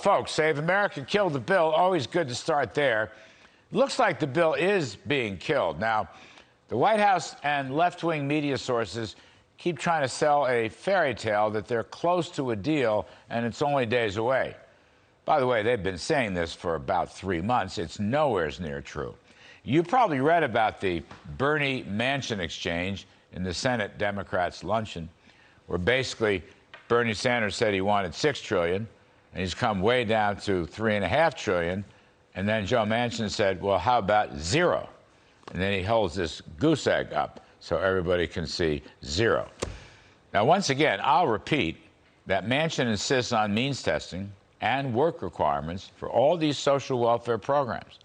folks, Save America killed the bill. Always good to start there. Looks like the bill is being killed. Now, the White House and left-wing media sources keep trying to sell a fairy tale that they're close to a deal and it's only days away. By the way, they've been saying this for about 3 months. It's nowhere near true. You probably read about the Bernie Manchin exchange in the Senate Democrats' luncheon, where basically Bernie Sanders said he wanted $6 trillion, and he's come way down to $3.5 trillion. And then Joe Manchin said, well, how about zero? And then he holds this goose egg up so everybody can see zero. Now, once again, I'll repeat that Manchin insists on means testing and work requirements for all these social welfare programs.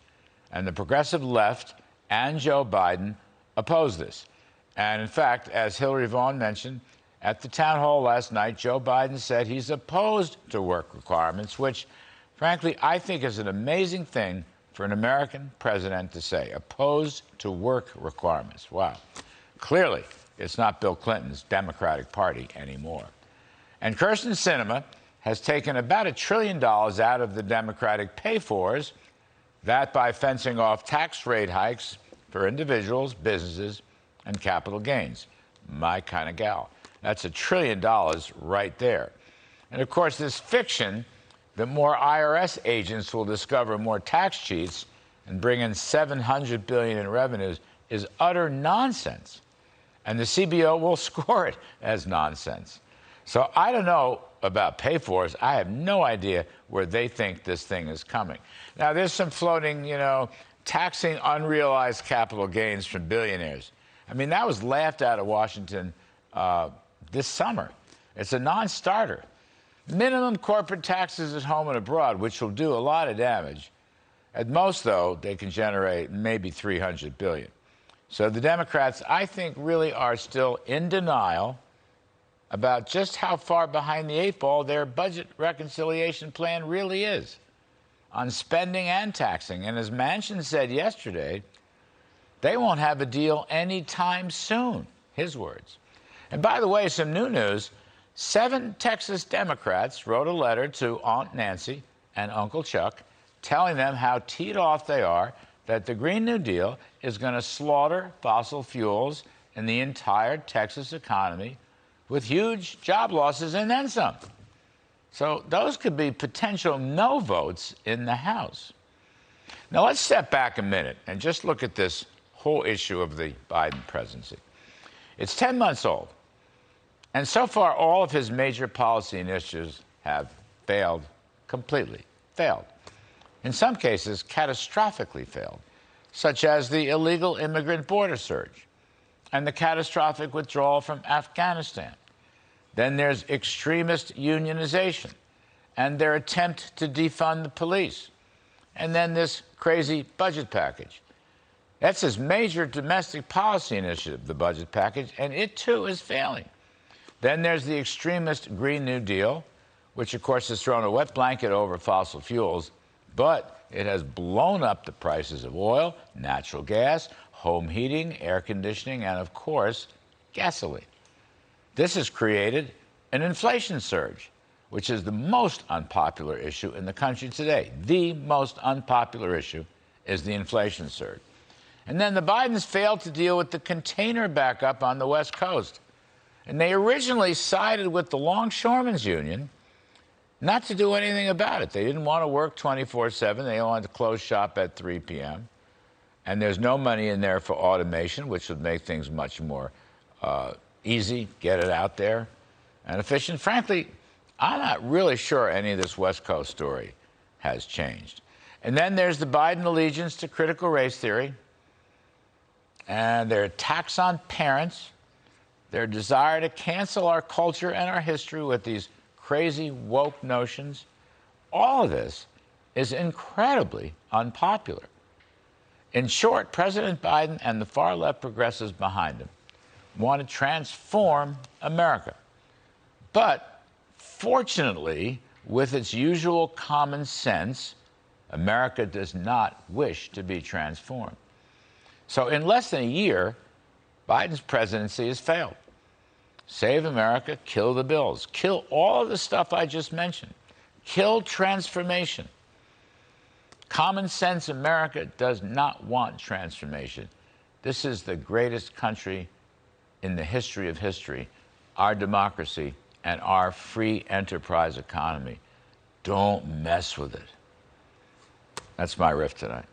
And the progressive left and Joe Biden oppose this. And in fact, as Hillary Vaughn mentioned, at the town hall last night, Joe Biden said he's opposed to work requirements, which, frankly, I think is an amazing thing for an American president to say, opposed to work requirements. Wow. Clearly, it's not Bill Clinton's Democratic Party anymore. And Kyrsten Sinema has taken about $1 trillion out of the Democratic pay-fors, that by fencing off tax rate hikes for individuals, businesses, and capital gains. My kind of gal. That's $1 trillion right there. And of course, this fiction that more IRS agents will discover more tax cheats and bring in $700 billion in revenues is utter nonsense. And the CBO will score it as nonsense. So I don't know about pay-fors. I have no idea where they think this thing is coming. Now, there's some floating, taxing unrealized capital gains from billionaires. I mean, that was laughed out of Washington this summer. It's a non-starter. Minimum corporate taxes at home and abroad, which will do a lot of damage. At most, though, they can generate maybe $300 billion. So the Democrats, I think, really are still in denial about just how far behind the eight ball their budget reconciliation plan really is on spending and taxing. And as Manchin said yesterday, they won't have a deal anytime soon, his words. And by the way, some new news, 7 Texas Democrats wrote a letter to Aunt Nancy and Uncle Chuck telling them how teed off they are that the Green New Deal is going to slaughter fossil fuels and the entire Texas economy with huge job losses and then some. So those could be potential no votes in the House. Now let's step back a minute and just look at this whole issue of the Biden presidency. It's 10 months old. And so far, all of his major policy initiatives have failed completely. Failed. In some cases, catastrophically failed, such as the illegal immigrant border surge and the catastrophic withdrawal from Afghanistan. Then there's extremist unionization and their attempt to defund the police. And then this crazy budget package. That's his major domestic policy initiative, the budget package, and it too is failing. Then there's the extremist Green New Deal, which of course has thrown a wet blanket over fossil fuels, but it has blown up the prices of oil, natural gas, home heating, air conditioning, and of course, gasoline. This has created an inflation surge, which is the most unpopular issue in the country today. The most unpopular issue is the inflation surge. And then the Bidens failed to deal with the container backup on the West Coast. And they originally sided with the Longshoremen's Union not to do anything about it. They didn't want to work 24/7. They wanted to close shop at 3 p.m. And there's no money in there for automation, which would make things much more easy, get it out there, and efficient. Frankly, I'm not really sure any of this West Coast story has changed. And then there's the Biden allegiance to critical race theory and their attacks on parents, their desire to cancel our culture and our history with these crazy woke notions. All of this is incredibly unpopular. In short, President Biden and the far-left progressives behind him want to transform America. But fortunately, with its usual common sense, America does not wish to be transformed. So in less than a year, Biden's presidency has failed. Save America, kill the bills. Kill all of the stuff I just mentioned. Kill transformation. Common sense America does not want transformation. This is the greatest country in the history of history, our democracy and our free enterprise economy. Don't mess with it. That's my riff tonight.